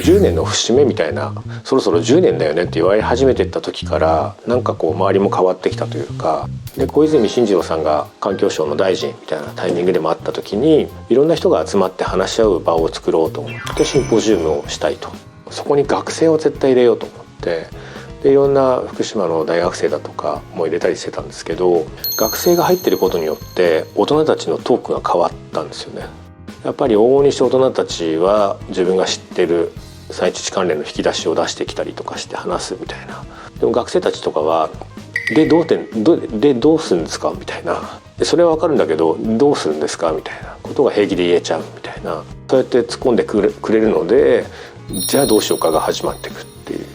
10年の節目みたいな、そろそろ10年だよねって言われ始めてった時からなんかこう周りも変わってきたというか、で小泉進次郎さんが環境省の大臣みたいなタイミングでもあった時に、いろんな人が集まって話し合う場を作ろうと思ってシンポジウムをしたいと。そこに学生を絶対入れようと思って、でいろんな福島の大学生だとかも入れたりしてたんですけど、学生が入ってることによって大人たちのトークが変わったんですよね。やっぱり往々にして大人たちは自分が知ってる3.11関連の引き出しを出してきたりとかして話すみたいな。でも学生たちとかはでどうするんですかみたいな、それは分かるんだけどどうするんですかみたいなことが平気で言えちゃうみたいな、そうやって突っ込んでくれるので、じゃあどうしようかが始まっていくっていう。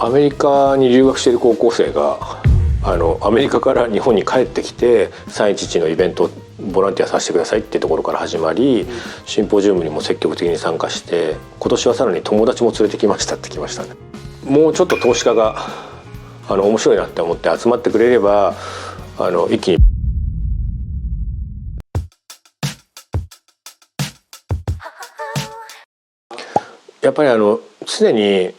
アメリカに留学している高校生がアメリカから日本に帰ってきて3.11のイベントボランティアさせてくださいっていうところから始まり、シンポジウムにも積極的に参加して、今年はさらに友達も連れてきましたって来ましたね。もうちょっと投資家が面白いなって思って集まってくれれば一気にやっぱり常に、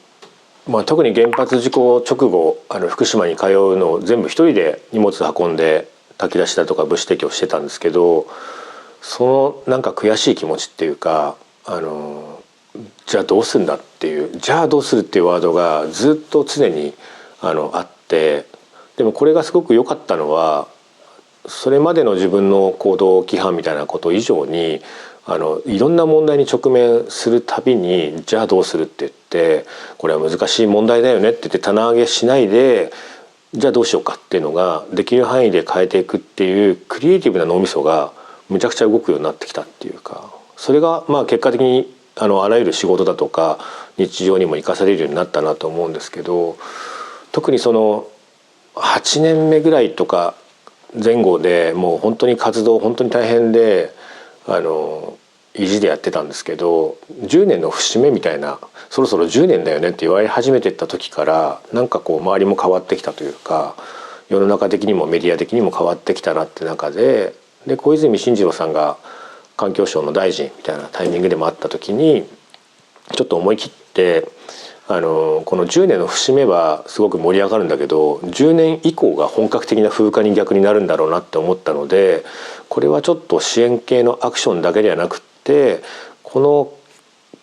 特に原発事故直後福島に通うのを全部一人で荷物運んで炊き出しだとか物資提供してたんですけど、そのなんか悔しい気持ちっていうか、じゃあどうするんだっていうじゃあどうするっていうワードがずっと常にあって、でもこれがすごく良かったのは、それまでの自分の行動規範みたいなこと以上にいろんな問題に直面するたびにじゃあどうするって言って、これは難しい問題だよねって言って棚上げしないで、じゃあどうしようかっていうのができる範囲で変えていくっていうクリエイティブな脳みそがむちゃくちゃ動くようになってきたっていうか、それが結果的にあらゆる仕事だとか日常にも生かされるようになったなと思うんですけど、特にその8年目ぐらいとか前後でもう本当に活動本当に大変で意地でやってたんですけど、10年の節目みたいな、そろそろ10年だよねって言われ始めてった時からなんかこう周りも変わってきたというか、世の中的にもメディア的にも変わってきたなって中で、小泉進次郎さんが環境省の大臣みたいなタイミングでもあった時にちょっと思い切ってこの10年の節目はすごく盛り上がるんだけど、10年以降が本格的な風化に逆になるんだろうなって思ったので、これはちょっと支援系のアクションだけではなくって、この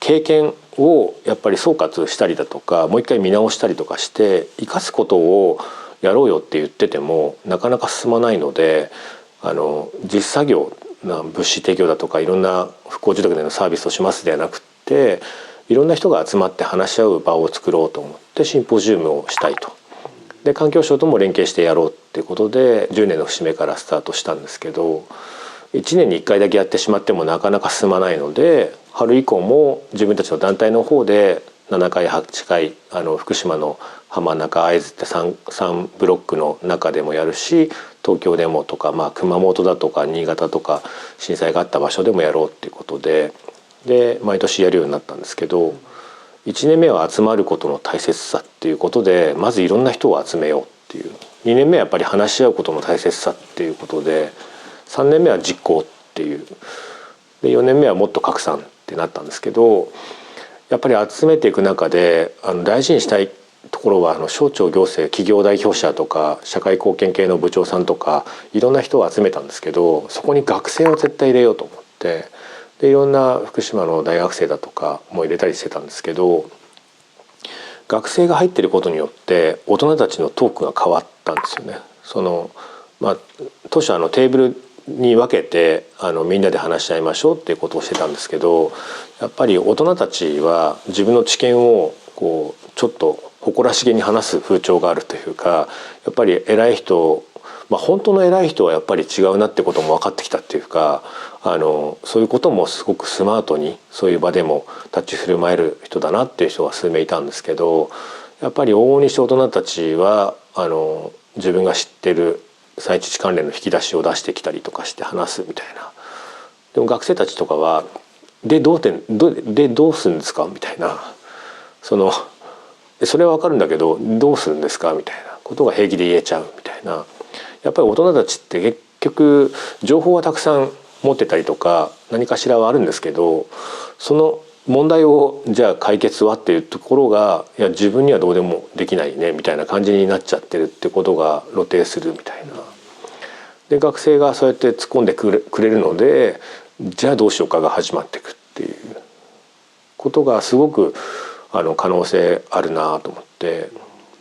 経験をやっぱり総括したりだとかもう一回見直したりとかして生かすことをやろうよって言っててもなかなか進まないので、実作業な物資提供だとかいろんな復興住宅でのサービスをしますではなくって、いろんな人が集まって話し合う場を作ろうと思ってシンポジウムをしたいと。で環境省とも連携してやろうっていうことで10年の節目からスタートしたんですけど、1年に1回だけやってしまってもなかなか進まないので、春以降も自分たちの団体の方で7回8回福島の浜中会津って 3ブロックの中でもやるし、東京でもとか、熊本だとか新潟とか震災があった場所でもやろうっていうことで毎年やるようになったんですけど、1年目は集まることの大切さっていうことでまずいろんな人を集めようっていう、2年目はやっぱり話し合うことの大切さっていうことで、3年目は実行っていう、で4年目はもっと拡散ってなったんですけど、やっぱり集めていく中で大事にしたいところは省庁行政企業代表者とか社会貢献系の部長さんとかいろんな人を集めたんですけど、そこに学生を絶対入れようと思って、でいろんな福島の大学生だとかも入れたりしてたんですけど、学生が入ってることによって大人たちのトークが変わったんですよね。当初テーブルに分けてみんなで話し合いましょうっていうことをしてたんですけど、やっぱり大人たちは自分の知見をちょっと誇らしげに話す風潮があるというか、やっぱり偉い人、本当の偉い人はやっぱり違うなってことも分かってきたっていうか、そういうこともすごくスマートにそういう場でも立ち振る舞える人だなっていう人が数名いたんですけど、やっぱり往々にして大人たちは自分が知ってる3.11関連の引き出しを出してきたりとかして話すみたいな。でも学生たちとかはどうするんですかみたいな、それは分かるんだけどどうするんですかみたいなことが平気で言えちゃうみたいな。やっぱり大人たちって結局情報はたくさん持ってたりとか何かしらはあるんですけど、その問題をじゃあ解決はっていうところがいや自分にはどうでもできないねみたいな感じになっちゃってるってことが露呈するみたいな。で学生がそうやって突っ込んでくれるのでじゃあどうしようかが始まっていくっていうことがすごく可能性あるなと思って。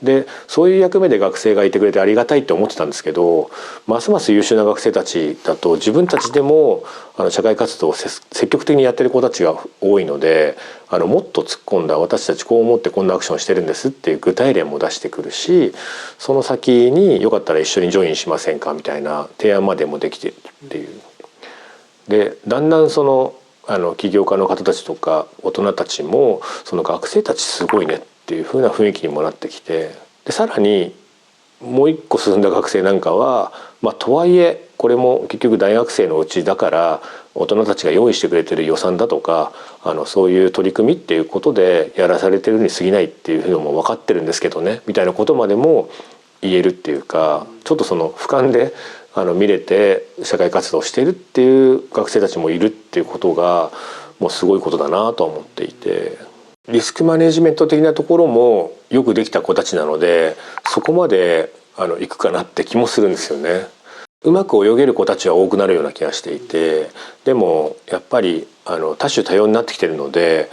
でそういう役目で学生がいてくれてありがたいって思ってたんですけど、ますます優秀な学生たちだと自分たちでも社会活動を積極的にやってる子たちが多いのでもっと突っ込んだ私たちこう思ってこんなアクションしてるんですっていう具体例も出してくるし、その先によかったら一緒にジョインしませんかみたいな提案までもできてるっていう。でだんだん起業家の方たちとか大人たちもその学生たちすごいねっていう風な雰囲気にもなってきて、でさらにもう一個進んだ学生なんかは、とはいえこれも結局大学生のうちだから大人たちが用意してくれてる予算だとかそういう取り組みっていうことでやらされてるに過ぎないっていうのも分かってるんですけどねみたいなことまでも言えるっていうか、ちょっとその俯瞰で見れて社会活動をしているっていう学生たちもいるっていうことがもうすごいことだなと思っていて、リスクマネジメント的なところもよくできた子たちなのでそこまでいくかなって気もするんですよね。うまく泳げる子たちは多くなるような気がしていて、でもやっぱり多種多様になってきてるので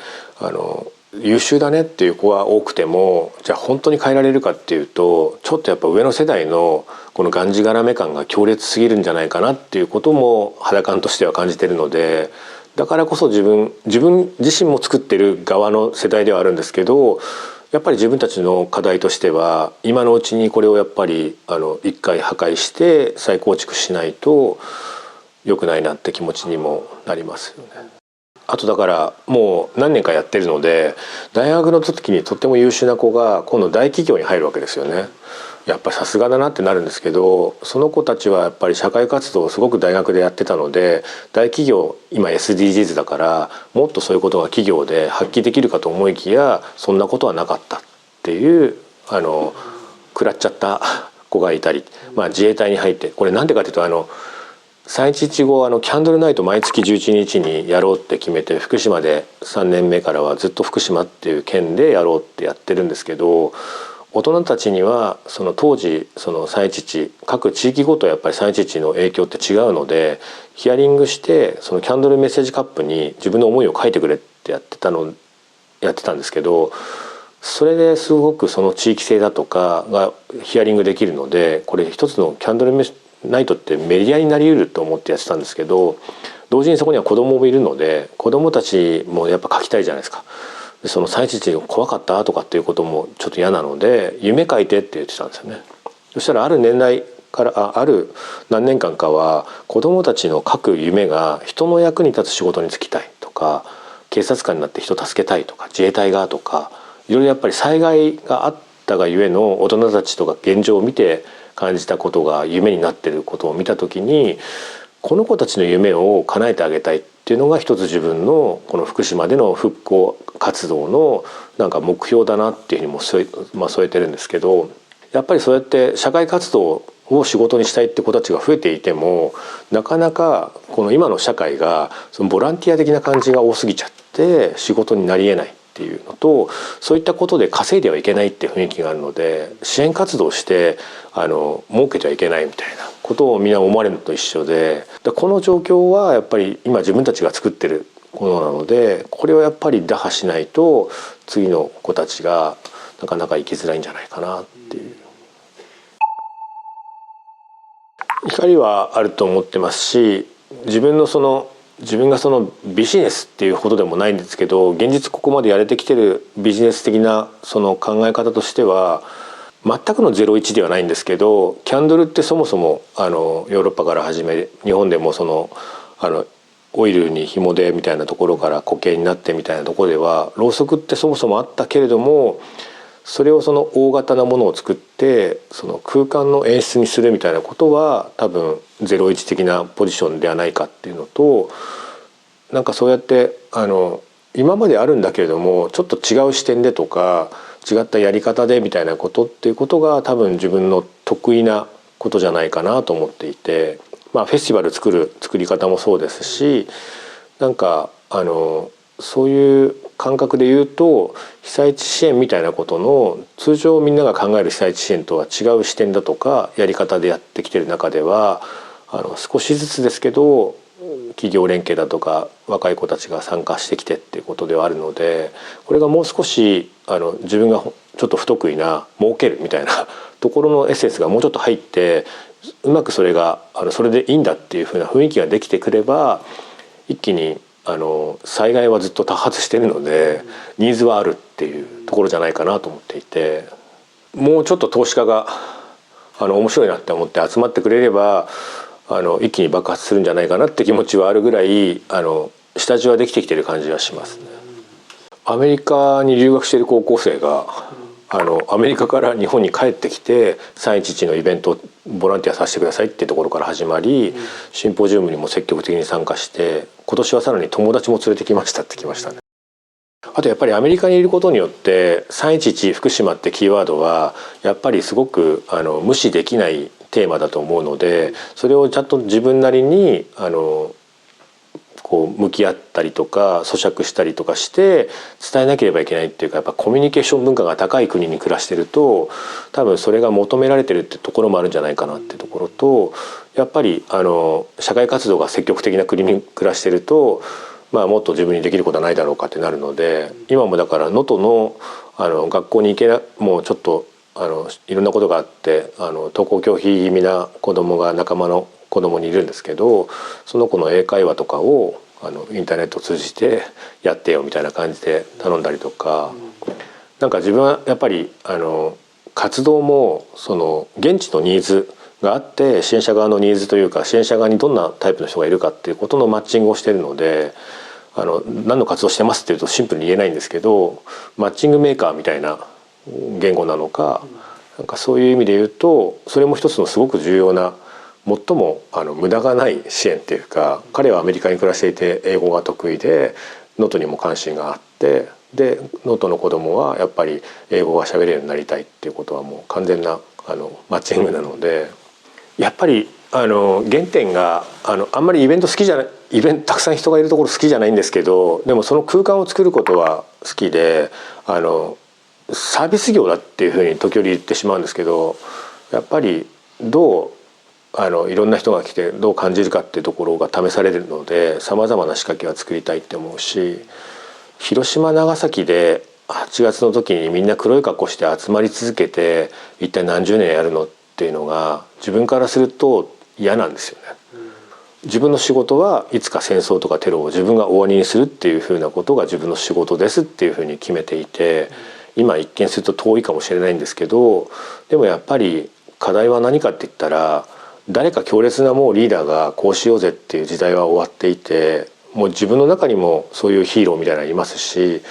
優秀だねっていう子は多くてもじゃあ本当に変えられるかっていうとちょっとやっぱ上の世代のこのがんじがらめ感が強烈すぎるんじゃないかなっていうことも肌感としては感じてるので、だからこそ自分自身も作ってる側の世代ではあるんですけど、やっぱり自分たちの課題としては今のうちにこれをやっぱり一回破壊して再構築しないと良くないなって気持ちにもなりますよね。あとだからもう何年かやってるので大学の時にとっても優秀な子が今度大企業に入るわけですよね。やっぱりさすがだなってなるんですけど、その子たちはやっぱり社会活動をすごく大学でやってたので大企業今 SDGs だからもっとそういうことが企業で発揮できるかと思いきやそんなことはなかったっていう食らっちゃった子がいたり、自衛隊に入ってこれなんでかというと3.11後キャンドルナイト毎月11日にやろうって決めて福島で3年目からはずっと福島っていう県でやろうってやってるんですけど、大人たちにはその当時3.11各地域ごとやっぱり3.11の影響って違うのでヒアリングしてそのキャンドルメッセージカップに自分の思いを書いてくれってやってたんですけど、それですごくその地域性だとかがヒアリングできるのでこれ一つのキャンドルナイトってメディアになりうると思ってやってたんですけど、同時にそこには子供もいるので子供たちもやっぱ書きたいじゃないですか。でその3.11怖かったとかっていうこともちょっと嫌なので夢書いてって言ってたんですよね。そしたらある年代からある何年間かは子供たちの書く夢が人の役に立つ仕事に就きたいとか警察官になって人助けたいとか自衛隊がとかいろいろやっぱり災害があったがゆえの大人たちとか現状を見て感じたことが夢になってることを見た時にこの子たちの夢を叶えてあげたいっていうのが一つ自分のこの福島での復興活動のなんか目標だなっていうふうにも添えてるんですけど、やっぱりそうやって社会活動を仕事にしたいって子たちが増えていてもなかなかこの今の社会がそのボランティア的な感じが多すぎちゃって仕事になりえないっていうのと、そういったことで稼いではいけないっていう雰囲気があるので支援活動して儲けてはいけないみたいなことをみんな思われるのと一緒で、この状況はやっぱり今自分たちが作ってるものなのでこれをやっぱり打破しないと次の子たちがなかなか生きづらいんじゃないかなっていう怒りはあると思ってますし、自分がそのビジネスっていうほどでもないんですけど現実ここまでやれてきてるビジネス的なその考え方としては全くの01ではないんですけど、キャンドルってそもそもヨーロッパから始め日本でもオイルに紐でみたいなところから固形になってみたいなところではろうそくってそもそもあったけれどもそれをその大型なものを作ってその空間の演出にするみたいなことは多分01的なポジションではないかっていうのと、なんかそうやって今まであるんだけれどもちょっと違う視点でとか違ったやり方でみたいなことっていうことが多分自分の得意なことじゃないかなと思っていて、フェスティバル作り方もそうですし、なんかそういう感覚で言うと被災地支援みたいなことの通常みんなが考える被災地支援とは違う視点だとかやり方でやってきてる中では少しずつですけど企業連携だとか若い子たちが参加してきてっていうことではあるので、これがもう少し自分がちょっと不得意な儲けるみたいなところのエッセンスがもうちょっと入ってうまくそれがそれでいいんだっていう風な雰囲気ができてくれば一気に災害はずっと多発しているのでニーズはあるっていうところじゃないかなと思っていて、もうちょっと投資家が面白いなって思って集まってくれれば一気に爆発するんじゃないかなって気持ちはあるぐらい下地はできてきてる感じはしますね。アメリカに留学している高校生がアメリカから日本に帰ってきて311のイベントボランティアさせてくださいっていうところから始まり、シンポジウムにも積極的に参加して今年はさらに友達も連れてきましたって来ましたね。あとやっぱりアメリカにいることによって311福島ってキーワードはやっぱりすごく無視できないテーマだと思うので、それをちゃんと自分なりにこう向き合ったりとか咀嚼したりとかして伝えなければいけないっていうか、やっぱコミュニケーション文化が高い国に暮らしてると多分それが求められてるってところもあるんじゃないかなっていうところと、やっぱり社会活動が積極的な国に暮らしてるともっと自分にできることはないだろうかってなるので、今もだから能登の学校に行けなもうちょっといろんなことがあって登校拒否気味な子供が仲間の子供にいるんですけど、その子の英会話とかをインターネットを通じてやってよみたいな感じで頼んだりとか、なんか自分はやっぱり活動もその現地のニーズがあって支援者側のニーズというか支援者側にどんなタイプの人がいるかっていうことのマッチングをしているので、何の活動してますっていうとシンプルに言えないんですけど、マッチングメーカーみたいな言語なのか、なんかそういう意味で言うとそれも一つのすごく重要な最も無駄がない支援っていうか、彼はアメリカに暮らしていて英語が得意で能登にも関心があって、で能登の子供はやっぱり英語が喋れるようになりたいっていうことはもう完全なマッチングなので、やっぱり原点があんまりイベント好きじゃない、たくさん人がいるところ好きじゃないんですけど、でもその空間を作ることは好きでサービス業だっていうふうに時折言ってしまうんですけど、やっぱりどういろんな人が来てどう感じるかっていうところが試されるので、さまざまな仕掛けは作りたいって思うし、広島長崎で8月の時にみんな黒い格好して集まり続けて一体何十年やるのっていうのが自分からすると嫌なんですよね。自分の仕事はいつか戦争とかテロを自分が終わりにするっていうふうなことが自分の仕事ですっていうふうに決めていて、今一見すると遠いかもしれないんですけど、でもやっぱり課題は何かって言ったら、誰か強烈なもうリーダーがこうしようぜっていう時代は終わっていて、もう自分の中にもそういうヒーローみたいなのいますし、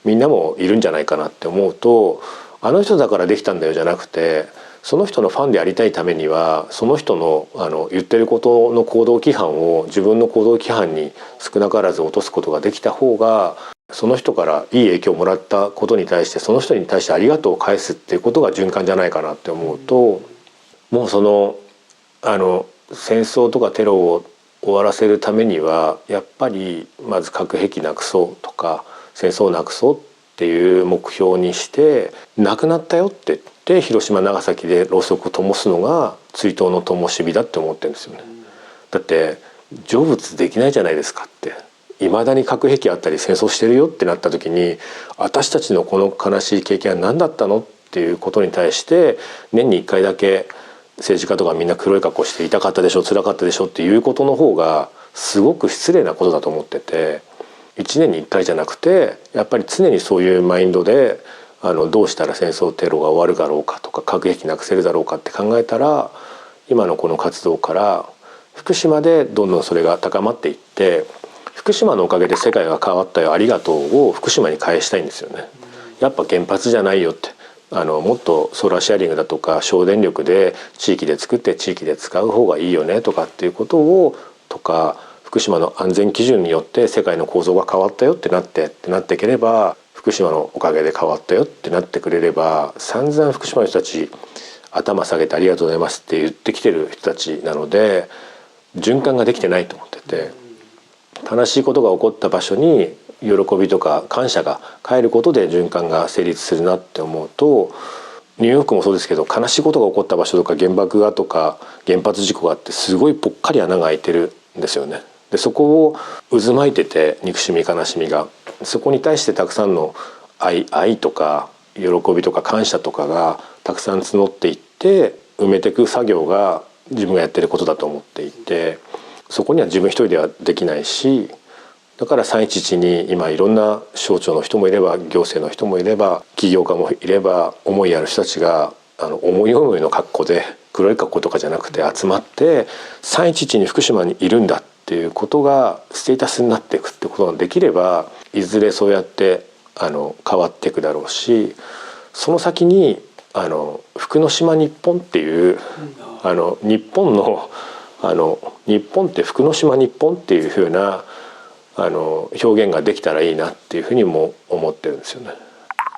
みんなもいるんじゃないかなって思うと、あの人だからできたんだよじゃなくて、その人のファンでありたいためにはその人の言ってることの行動規範を自分の行動規範に少なからず落とすことができた方が、その人からいい影響をもらったことに対してその人に対してありがとうを返すっていうことが循環じゃないかなって思うと、もうその戦争とかテロを終わらせるためにはやっぱりまず核兵器なくそうとか戦争をなくそうっていう目標にして、なくなったよって言って広島長崎でろうそくを灯すのが追悼の灯火だって思ってるんですよね。だって成仏できないじゃないですかって、未だに核兵器あったり戦争してるよってなった時に、私たちのこの悲しい経験は何だったのっていうことに対して年に1回だけ政治家とかみんな黒い格好して痛かったでしょ辛かったでしょっていうことの方がすごく失礼なことだと思ってて、1年に1回じゃなくてやっぱり常にそういうマインドでどうしたら戦争テロが終わるだろうかとか核兵器なくせるだろうかって考えたら、今のこの活動から福島でどんどんそれが高まっていって、福島のおかげで世界が変わったよありがとうを福島に返したいんですよね。やっぱ原発じゃないよって、もっとソーラーシェアリングだとか省電力で地域で作って地域で使う方がいいよねとかっていうことをとか、福島の安全基準によって世界の構造が変わったよってなっていければ、福島のおかげで変わったよってなってくれれば、散々福島の人たち頭下げてありがとうございますって言ってきてる人たちなので、循環ができてないと思ってて、悲しいことが起こった場所に喜びとか感謝が帰ることで循環が成立するなって思うと、ニューヨークもそうですけど、悲しいことが起こった場所とか原爆がとか原発事故があってすごいぽっかり穴が開いてるんですよね。でそこを渦巻いてて、憎しみ悲しみが、そこに対してたくさんの愛とか喜びとか感謝とかがたくさん募っていって埋めていく作業が自分がやってることだと思っていて、そこには自分一人ではできないし、だから311に今いろんな省庁の人もいれば行政の人もいれば起業家もいれば思いある人たちが思い思いの格好で、黒い格好とかじゃなくて集まって311に福島にいるんだっていうことがステータスになっていくってことができれば、いずれそうやって変わっていくだろうし、その先に福之島日本っていう日本の日本って福之島日本っていう風な表現ができたらいいなっていうふうにも思ってるんですよね。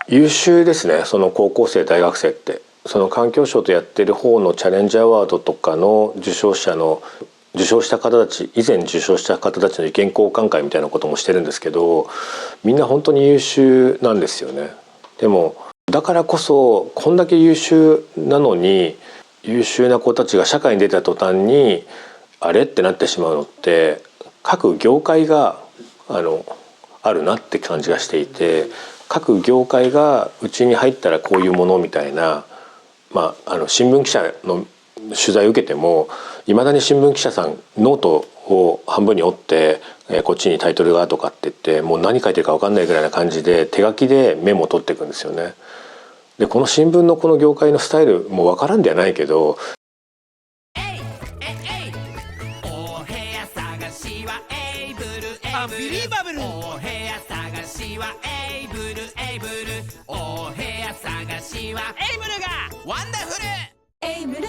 優秀ですね、その高校生大学生って。その環境省とやってる方のチャレンジアワードとかの受賞した方たち、以前受賞した方たちの意見交換会みたいなこともしてるんですけど、みんな本当に優秀なんですよね。でもだからこそこんだけ優秀なのに、優秀な子たちが社会に出た途端にあれってなってしまうのって、各業界があるなって感じがしていて、各業界がうちに入ったらこういうものみたいな、新聞記者の取材を受けてもいまだに新聞記者さんノートを半分に折ってこっちにタイトルがとかって言って、もう何書いてるか分かんないぐらいな感じで手書きでメモを取っていくんですよね。でこの新聞のこの業界のスタイルも分からんではないけど、アンビリーバブル、お部屋探しはエイブル、エイブル、お部屋探しはエイブルがワンダフル、エイブル。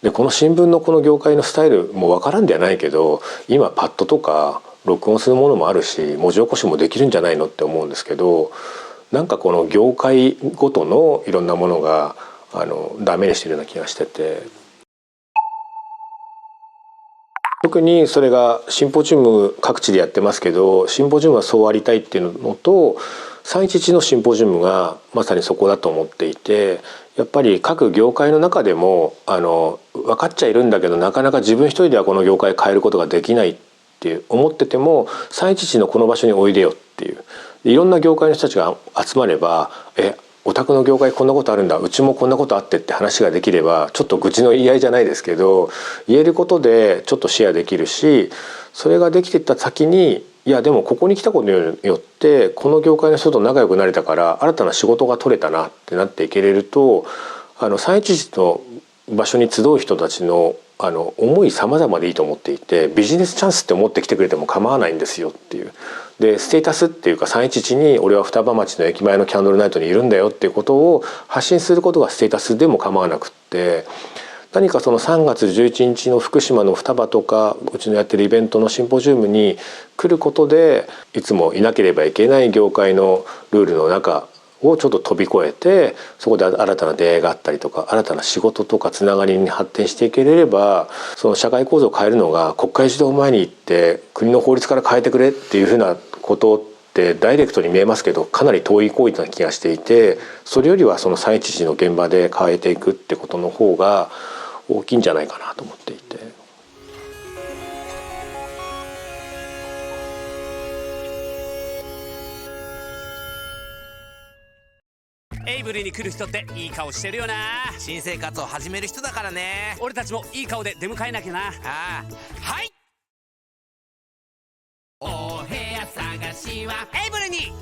でこの新聞のこの業界のスタイルも分からんではないけど、今パッドとか録音するものもあるし文字起こしもできるんじゃないのって思うんですけど、なんかこの業界ごとのいろんなものがダメにしてるような気がしてて、特にそれがシンポジウム各地でやってますけど、シンポジウムはそうありたいっていうのと、311のシンポジウムがまさにそこだと思っていて、やっぱり各業界の中でも分かっちゃいるんだけど、なかなか自分一人ではこの業界変えることができないって思ってても、311のこの場所においでよっていう、いろんな業界の人たちが集まれば、お宅の業界こんなことあるんだ、うちもこんなことあってって話ができれば、ちょっと愚痴の言い合いじゃないですけど言えることでちょっとシェアできるし、それができていった先に、いやでもここに来たことによってこの業界の人と仲良くなれたから新たな仕事が取れたなってなっていけれると、311の場所に集う人たちの思い様々でいいと思っていて、ビジネスチャンスって思ってきてくれても構わないんですよっていう。でステータスっていうか、311に俺は双葉町の駅前のキャンドルナイトにいるんだよっていうことを発信することがステータスでも構わなくって、何かその3月11日の福島の双葉とかうちのやってるイベントのシンポジウムに来ることで、いつもいなければいけない業界のルールの中をちょっと飛び越えて、そこで新たな出会いがあったりとか、新たな仕事とかつながりに発展していければ、その社会構造を変えるのが国会議事堂前に行って国の法律から変えてくれっていうふうなことってダイレクトに見えますけど、かなり遠い行為な気がしていて、それよりはその311の現場で変えていくってことの方が大きいんじゃないかなと思っていて。エイブルに来る人っていい顔してるよな。新生活を始める人だからね。俺たちもいい顔で出迎えなきゃな。ああ、はい。お部屋探しはエイブルに